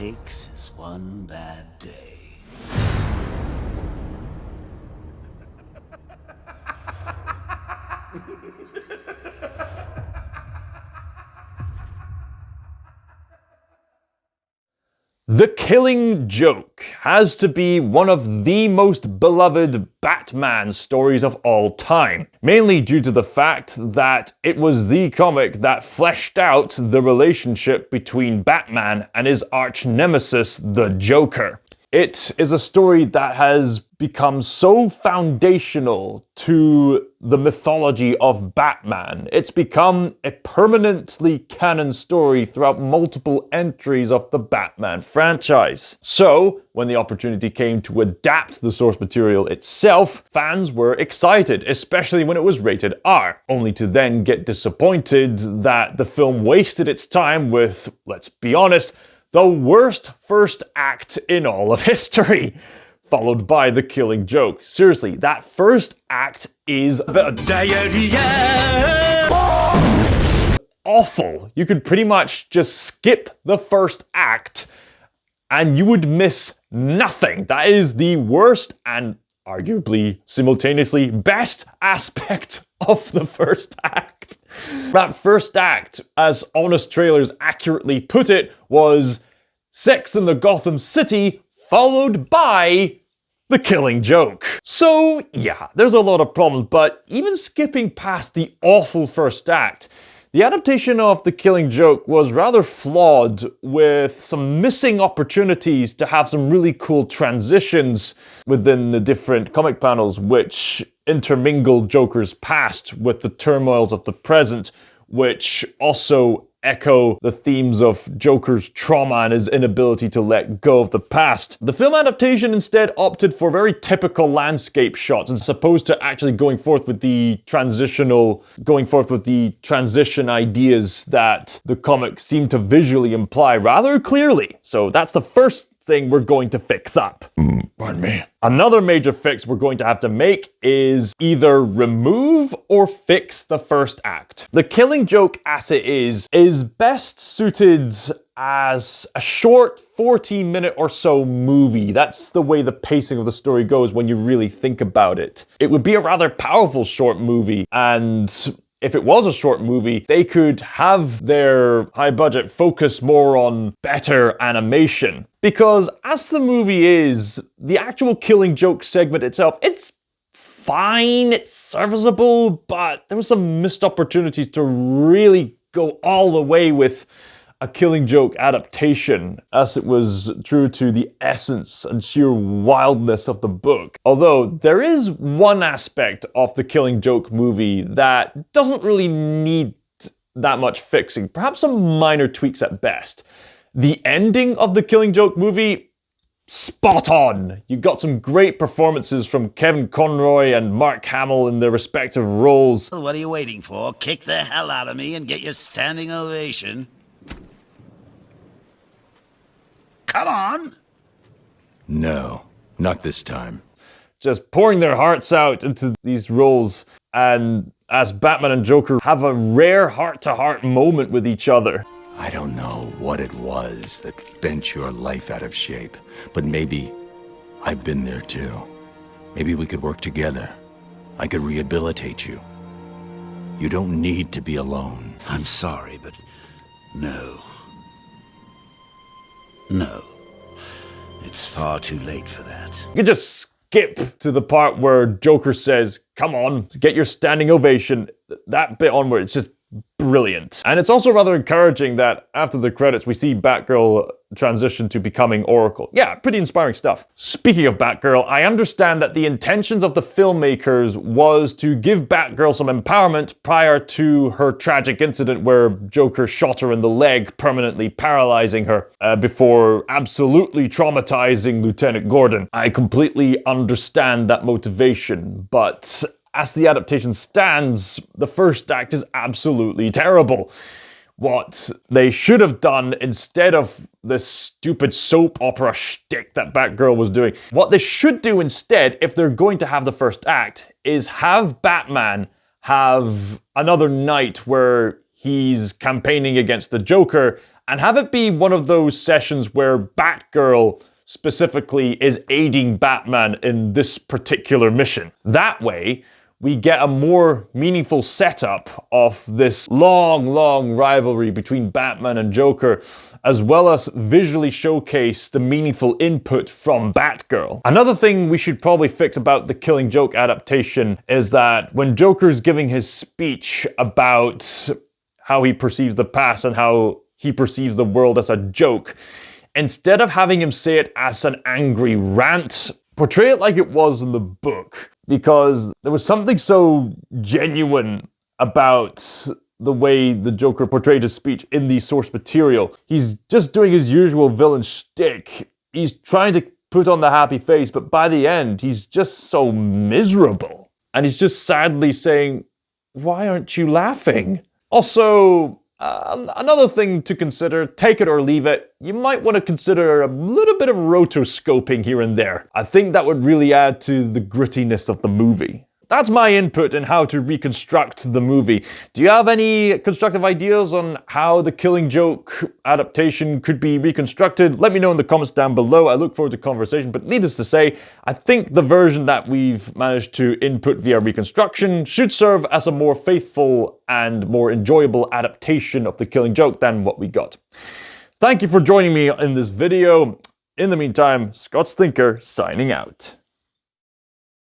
takes is one bad day. The Killing Joke has to be one of the most beloved Batman stories of all time, mainly due to the fact that it was the comic that fleshed out the relationship between Batman and his arch-nemesis, the Joker. It is a story that has become so foundational to the mythology of Batman. It's become a permanently canon story throughout multiple entries of the Batman franchise. So, when the opportunity came to adapt the source material itself, fans were excited, especially when it was rated R, only to then get disappointed that the film wasted its time with, let's be honest, the worst first act in all of history, followed by The Killing Joke. Seriously, that first act is a bit of diarrhea. Awful. You could pretty much just skip the first act and you would miss nothing. That is the worst and arguably simultaneously best aspect of the first act. That first act, as Honest Trailers accurately put it, was sex in the Gotham City followed by The Killing Joke. So yeah, there's a lot of problems, but even skipping past the awful first act, the adaptation of The Killing Joke was rather flawed, with some missing opportunities to have some really cool transitions within the different comic panels, which intermingle Joker's past with the turmoils of the present, which also echo the themes of Joker's trauma and his inability to let go of the past. The film adaptation instead opted for very typical landscape shots, as opposed to actually going forth with the transition ideas that the comics seem to visually imply rather clearly. So that's the first thing we're going to fix up. Pardon me. Another major fix we're going to have to make is either remove or fix the first act. The Killing Joke, as it is best suited as a short 40-minute or so movie. That's the way the pacing of the story goes when you really think about it. It would be a rather powerful short movie, and if it was a short movie, they could have their high budget focus more on better animation. Because as the movie is, the actual Killing Joke segment itself, it's fine, it's serviceable, but there were some missed opportunities to really go all the way with a Killing Joke adaptation, as it was true to the essence and sheer wildness of the book. Although there is one aspect of the Killing Joke movie that doesn't really need that much fixing, perhaps some minor tweaks at best. The ending of the Killing Joke movie, spot on. You got some great performances from Kevin Conroy and Mark Hamill in their respective roles. What are you waiting for? Kick the hell out of me and get your standing ovation. Come on! No, not this time. Just pouring their hearts out into these roles, and as Batman and Joker have a rare heart-to-heart moment with each other. I don't know what it was that bent your life out of shape, but maybe I've been there too. Maybe we could work together. I could rehabilitate you. You don't need to be alone. I'm sorry, but no. No. It's far too late for that. You could just skip to the part where Joker says, "Come on, get your standing ovation." That bit onward, it's just brilliant. And it's also rather encouraging that after the credits we see Batgirl transition to becoming Oracle. Yeah, pretty inspiring stuff. Speaking of Batgirl, I understand that the intentions of the filmmakers was to give Batgirl some empowerment prior to her tragic incident where Joker shot her in the leg, permanently paralyzing her, before absolutely traumatizing Lieutenant Gordon. I completely understand that motivation, but as the adaptation stands, the first act is absolutely terrible. What they should have done, instead of this stupid soap opera shtick that Batgirl was doing, what they should do instead, if they're going to have the first act, is have Batman have another night where he's campaigning against the Joker, and have it be one of those sessions where Batgirl specifically is aiding Batman in this particular mission. That way, we get a more meaningful setup of this long rivalry between Batman and Joker, as well as visually showcase the meaningful input from Batgirl. Another thing we should probably fix about the Killing Joke adaptation is that when Joker's giving his speech about how he perceives the past and how he perceives the world as a joke, instead of having him say it as an angry rant, portray it like it was in the book. Because there was something so genuine about the way the Joker portrayed his speech in the source material. He's just doing his usual villain shtick. He's trying to put on the happy face, but by the end, he's just so miserable. And he's just sadly saying, "Why aren't you laughing?" Also, another thing to consider, take it or leave it, you might want to consider a little bit of rotoscoping here and there. I think that would really add to the grittiness of the movie. That's my input in how to reconstruct the movie. Do you have any constructive ideas on how the Killing Joke adaptation could be reconstructed? Let me know in the comments down below. I look forward to conversation, but needless to say, I think the version that we've managed to input via reconstruction should serve as a more faithful and more enjoyable adaptation of the Killing Joke than what we got. Thank you for joining me in this video. In the meantime, ScotsThinker signing out.